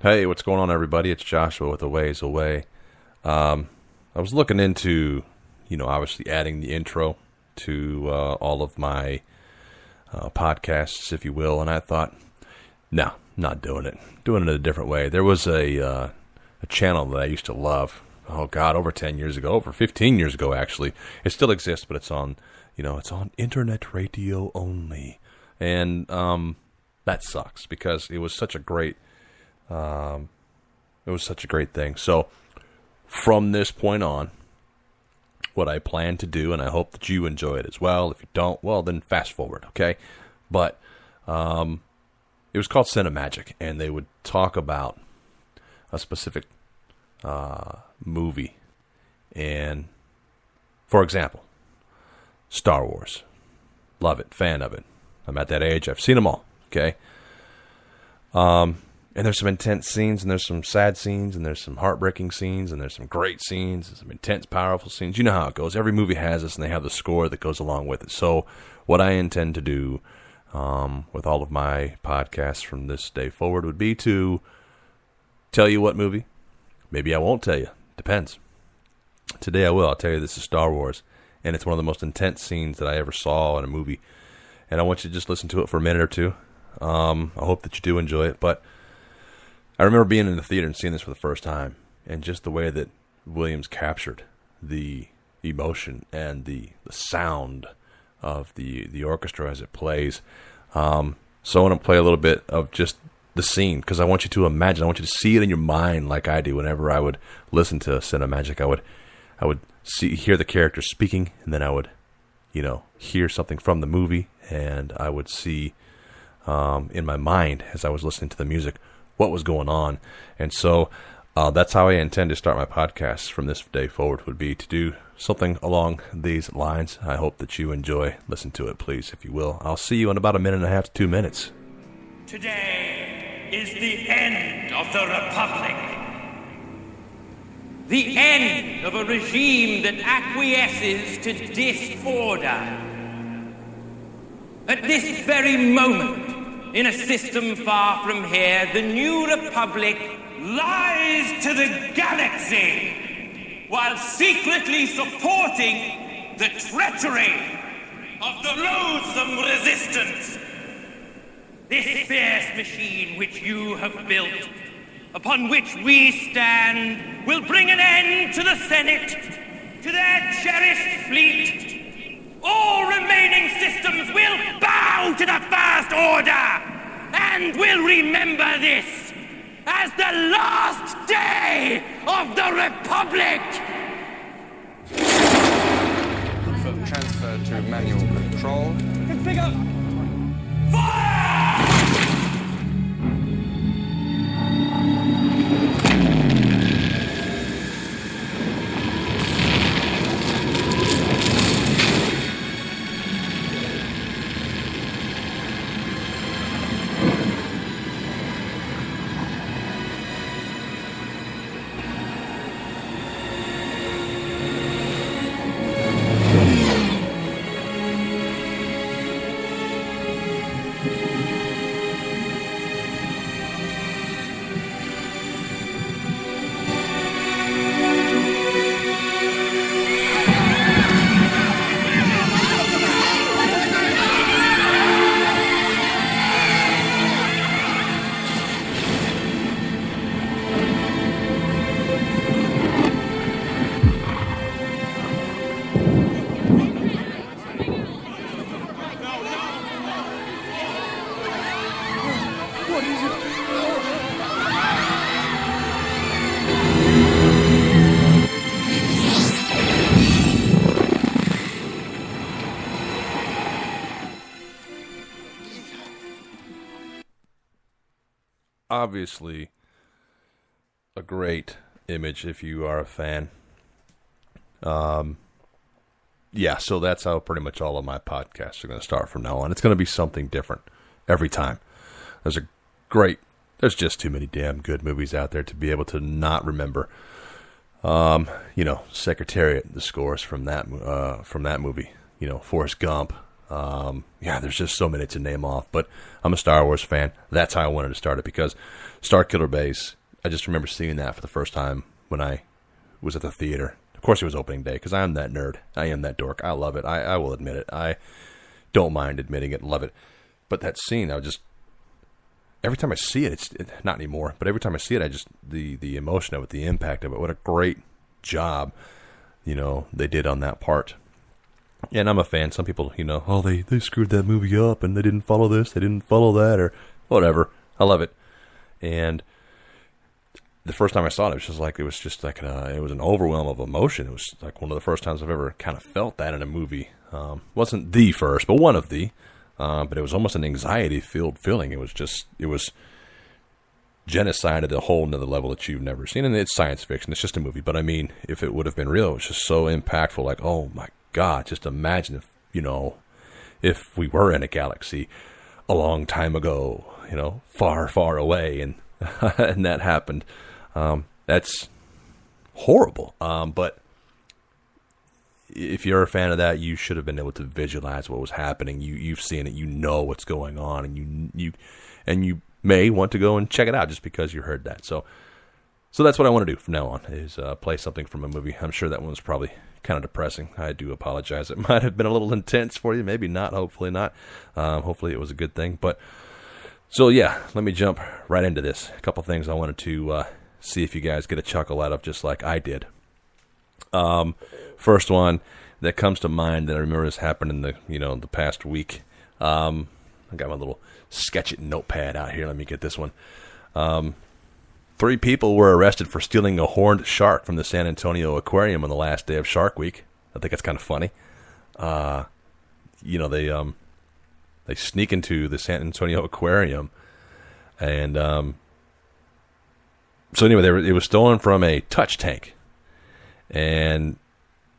Hey, what's going on, everybody? It's Joshua with A Ways Away. I was looking into, obviously adding the intro to all of my podcasts, if you will, and I thought, no, not doing it. Doing it a different way. There was a channel that I used to love. Oh God, over 10 years ago, over 15 years ago, actually. It still exists, but it's on, it's on internet radio only, and that sucks because it was such a great. It was such a great thing. So from this point on, what I plan to do, and I hope that you enjoy it as well. If you don't, well, then fast forward, okay? But it was called Cinemagic, and they would talk about a specific movie. And, for example, Star Wars. Love it, fan of it. I'm at that age. I've seen them all, okay? And there's some intense scenes, and there's some sad scenes, and there's some heartbreaking scenes, and there's some great scenes, and some intense, powerful scenes. You know how it goes. Every movie has this, and they have the score that goes along with it. So what I intend to do with all of my podcasts from this day forward would be to tell you what movie. Maybe I won't tell you. Depends. Today I will. I'll tell you this is Star Wars, and it's one of the most intense scenes that I ever saw in a movie. And I want you to just listen to it for a minute or two. I hope that you do enjoy it, but I remember being in the theater and seeing this for the first time, and just the way that Williams captured the emotion and the sound of the orchestra as it plays. So I want to play a little bit of just the scene, because I want you to imagine, I want you to see it in your mind like I do. Whenever I would listen to Cinemagic, I would hear the characters speaking, and then I would, hear something from the movie, and I would see in my mind as I was listening to the music what was going on. And so that's how I intend to start my podcast from this day forward, would be to do something along these lines. I hope that you enjoy. Listen to it, please, if you will. I'll see you in about 1.5 to 2 minutes. Today is the end of the Republic. The end of a regime that acquiesces to disorder. At this very moment, in a system far from here, the new Republic lies to the galaxy while secretly supporting the treachery of the loathsome resistance. This fierce machine which you have built, upon which we stand, will bring an end to the Senate, to their cherished fleet. All remaining systems will bow to the First Order, and will remember this as the last day of the Republic! Transfer to manual control. Configure! Fire! Obviously a great image if you are a fan. So that's how pretty much all of my podcasts are going to start from now on. It's going to be something different every time. There's just too many damn good movies out there to be able to not remember. Secretariat, the scores from that movie. Forrest Gump, Yeah, there's just so many to name off, but I'm a Star Wars fan. That's how I wanted to start it, because Starkiller Base, I just remember seeing that for the first time when I was at the theater. Of course it was opening day, because I am that nerd. I am that dork. I love it. I will admit it. I don't mind admitting it. Love it. But that scene, every time I see it, not anymore, but every time I see it, the emotion of it, the impact of it, what a great job, they did on that part. And I'm a fan. Some people, they screwed that movie up and they didn't follow this, they didn't follow that, or whatever. I love it. And the first time I saw it, it was an overwhelm of emotion. It was like one of the first times I've ever kind of felt that in a movie. Wasn't the first, but one of the. But it was almost an anxiety-filled feeling. It was genocide at a whole nother level that you've never seen. And it's science fiction. It's just a movie. But I mean, if it would have been real, it was just so impactful. Like, oh my God, just imagine if we were in a galaxy a long time ago, far, far away, and and that happened. That's horrible. But if you're a fan of that, you should have been able to visualize what was happening. You've seen it. You know what's going on, and you may want to go and check it out just because you heard that. So that's what I want to do from now on, is play something from a movie. I'm sure that one was probably kind of depressing. I do apologize. It might have been a little intense for you. Maybe not. Hopefully not. Hopefully it was a good thing. But so yeah, let me jump right into this. A couple things I wanted to see if you guys get a chuckle out of, just like I did. First one that comes to mind that I remember has happened in the past week. I got my little sketch it notepad out here. Let me get this one. 3 people were arrested for stealing a horned shark from the San Antonio Aquarium on the last day of Shark Week. I think that's kind of funny. They sneak into the San Antonio Aquarium, and so anyway, it was stolen from a touch tank, and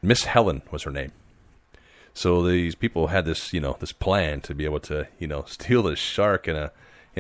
Miss Helen was her name. So these people had this plan to be able to, steal the shark in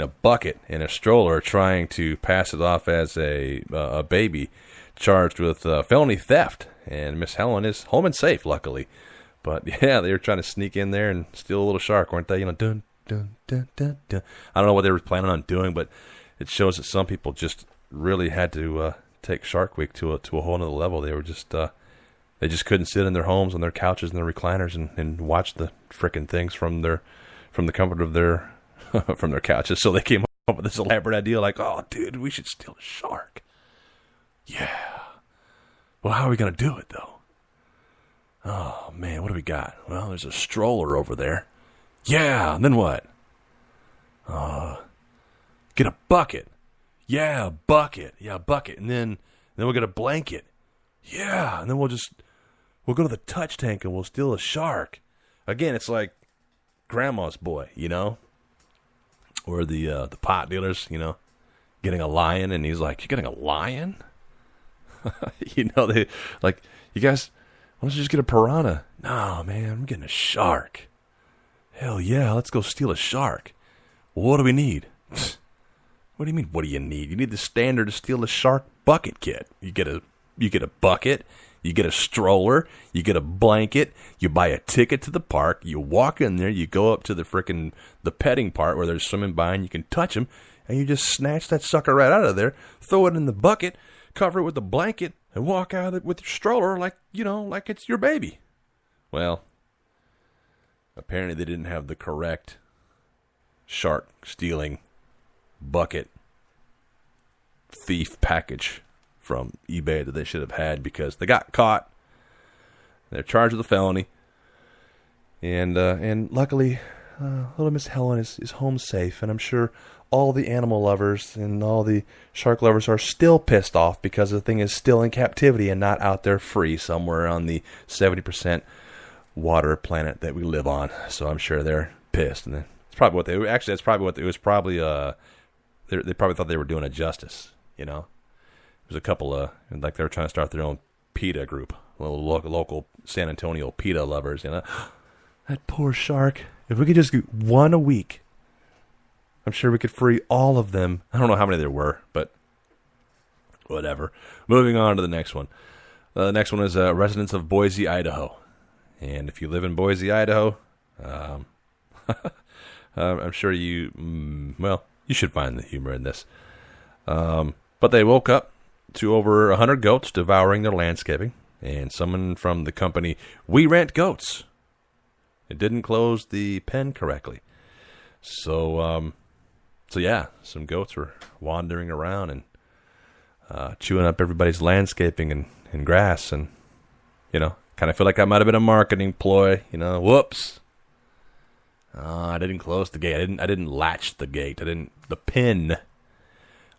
a bucket in a stroller, trying to pass it off as a baby charged with felony theft. And Miss Helen is home and safe, luckily. But yeah, they were trying to sneak in there and steal a little shark, weren't they? Dun, dun, dun, dun, dun. I don't know what they were planning on doing, but it shows that some people just really had to take Shark Week to a whole other level. They were just they just couldn't sit in their homes on their couches and their recliners and watch the frickin' things from the comfort of their from their couches. So they came up with this elaborate idea, like, oh, dude, we should steal a shark. Yeah. Well, how are we gonna do it though? Oh man, what do we got? Well, there's a stroller over there. Yeah, and then what? Get a bucket. Yeah, a bucket. Yeah, a bucket. And then we'll get a blanket. Yeah, and then we'll go to the touch tank and we'll steal a shark. Again, it's like grandma's boy, or the pot dealers, getting a lion, and he's like, "You're getting a lion?" They like, "You guys, why don't you just get a piranha?" No, man, I'm getting a shark. Hell yeah, let's go steal a shark. Well, what do we need? What do you mean, what do you need? You need the standard to steal a shark bucket kit. You get a bucket, you get a stroller, you get a blanket, you buy a ticket to the park, you walk in there, you go up to the petting part where they're swimming by and you can touch them, and you just snatch that sucker right out of there, throw it in the bucket, cover it with a blanket, and walk out of it with your stroller like it's your baby. Well, apparently they didn't have the correct shark stealing bucket thief package from eBay that they should have had, because they got caught. They're charged with a felony, and luckily, little Miss Helen is home safe, and I'm sure all the animal lovers and all the shark lovers are still pissed off because the thing is still in captivity and not out there free somewhere on the 70% water planet that we live on. So I'm sure they're pissed, and it's probably what they actually. That's probably what it was. Probably they probably thought they were doing a justice. There's a couple of, like, they were trying to start their own PETA group, little local San Antonio PETA lovers. That poor shark. If we could just get one a week, I'm sure we could free all of them. I don't know how many there were, but whatever. Moving on to the next one. The next one is residents of Boise, Idaho. And if you live in Boise, Idaho, I'm sure you should find the humor in this. But they woke up to over 100 goats devouring their landscaping, and someone from the company We Rent Goats, it didn't close the pen correctly. So yeah, some goats were wandering around and chewing up everybody's landscaping and grass, and kind of feel like that might have been a marketing ploy. Whoops. I didn't close the gate. I didn't latch the gate. The pin.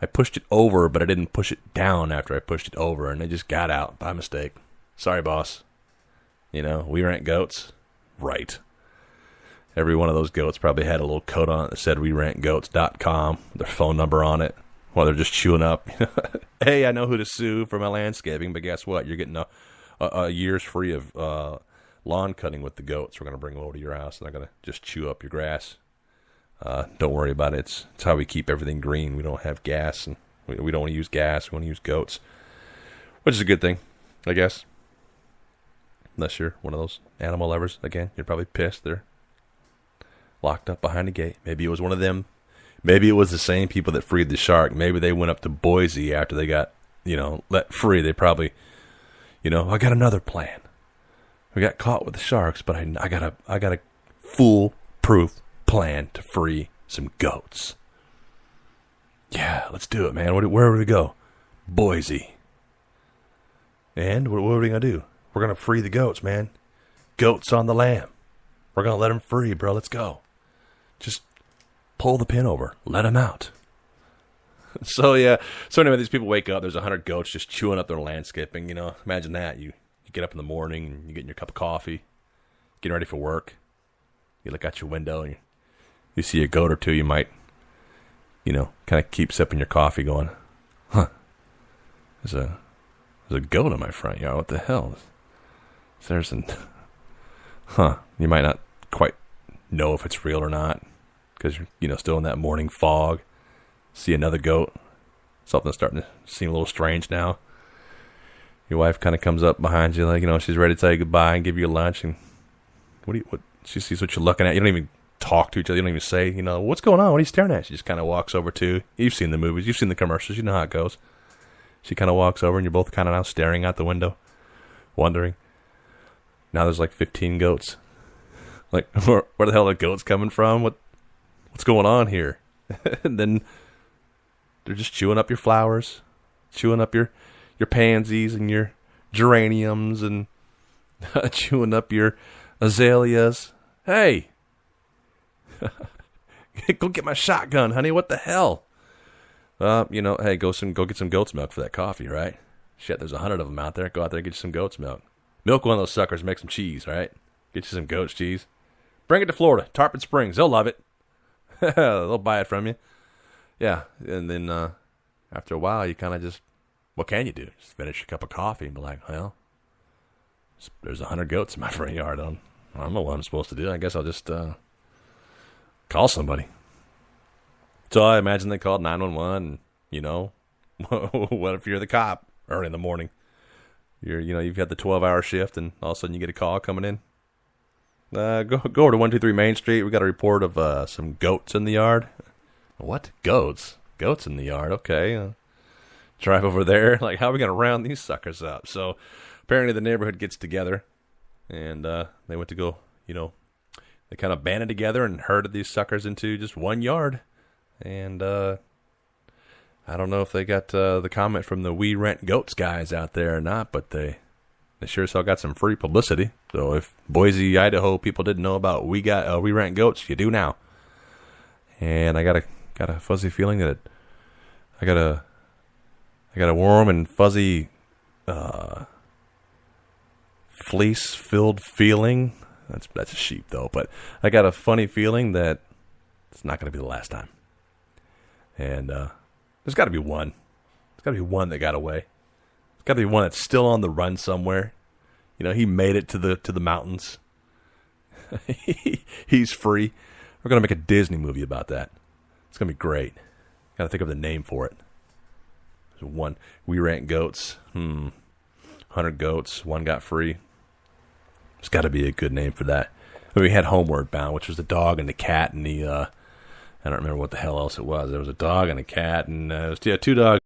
I pushed it over, but I didn't push it down after I pushed it over, and they just got out by mistake. Sorry, boss. We rent goats. Right. Every one of those goats probably had a little coat on it that said werentgoats.com, their phone number on it, while they're just chewing up. Hey, I know who to sue for my landscaping, but guess what? You're getting a year's free of lawn cutting with the goats. We're going to bring them over to your house, and they're going to just chew up your grass. Don't worry about it. It's how we keep everything green. We don't have gas, and we don't want to use gas. We want to use goats, which is a good thing, I guess. Unless you're one of those animal lovers. Again, you're probably pissed. They're locked up behind a gate. Maybe it was one of them. Maybe it was the same people that freed the shark. Maybe they went up to Boise after they got, let free. They probably, I got another plan. We got caught with the sharks, but I got a foolproof plan to free some goats. Yeah, let's do it, man. Where would we go? Boise. And what are we going to do? We're going to free the goats, man. Goats on the lam. We're going to let them free, bro. Let's go. Just pull the pin over. Let them out. So anyway, these people wake up. There's 100 goats just chewing up their landscaping. Imagine that. You get up in the morning, and you get in your cup of coffee, getting ready for work. You look out your window, and you see a goat or two. You might, kind of keep sipping your coffee going, huh, there's a goat in my front yard. What the hell? You might not quite know if it's real or not because you're, still in that morning fog. See another goat. Something's starting to seem a little strange now. Your wife kind of comes up behind you, like, she's ready to tell you goodbye and give you lunch. And what? She sees what you're looking at. You don't even talk to each other. You don't even say, what's going on? What are you staring at? She just kind of walks over to. You've seen the movies. You've seen the commercials. You know how it goes. She kind of walks over, and you're both kind of now staring out the window, wondering. Now there's like 15 goats. Like, where the hell are the goats coming from? What's going on here? And then they're just chewing up your flowers, chewing up your pansies and your geraniums, and chewing up your azaleas. Hey, go get my shotgun, honey. What the hell? Hey, go get some goat's milk for that coffee, right? Shit, there's 100 of them out there. Go out there and get you some goat's milk. Milk one of those suckers, make some cheese, right? Get you some goat's cheese. Bring it to Florida, Tarpon Springs. They'll love it. They'll buy it from you. Yeah, and then after a while, you kind of just, what can you do? Just finish a cup of coffee and be like, well, there's 100 goats in my front yard. I don't know what I'm supposed to do. I guess I'll just call somebody. So I imagine they called 911. What if you're the cop early in the morning? You've got the 12-hour shift, and all of a sudden you get a call coming in. Go over to 123 Main Street. We got a report of some goats in the yard. What? Goats? Goats in the yard? Okay. Drive over there. Like, how are we going to round these suckers up? So apparently the neighborhood gets together, and they went to go, they kind of banded together and herded these suckers into just one yard. And I don't know if they got the comment from the We Rent Goats guys out there or not, but they sure as hell got some free publicity. So if Boise, Idaho people didn't know about We Rent Goats, you do now. And I got a fuzzy feeling that I got a warm and fuzzy fleece-filled feeling. That's a sheep though, but I got a funny feeling that it's not going to be the last time. And there's got to be one. There's got to be one that got away. There's got to be one that's still on the run somewhere. He made it to the mountains. He's free. We're going to make a Disney movie about that. It's going to be great. Got to think of the name for it. There's one. We Rent Goats. 100 goats. One got free. There's got to be a good name for that. we had Homeward Bound, which was the dog and the cat and the I don't remember what the hell else it was. There was a dog and a cat, and it was, two dogs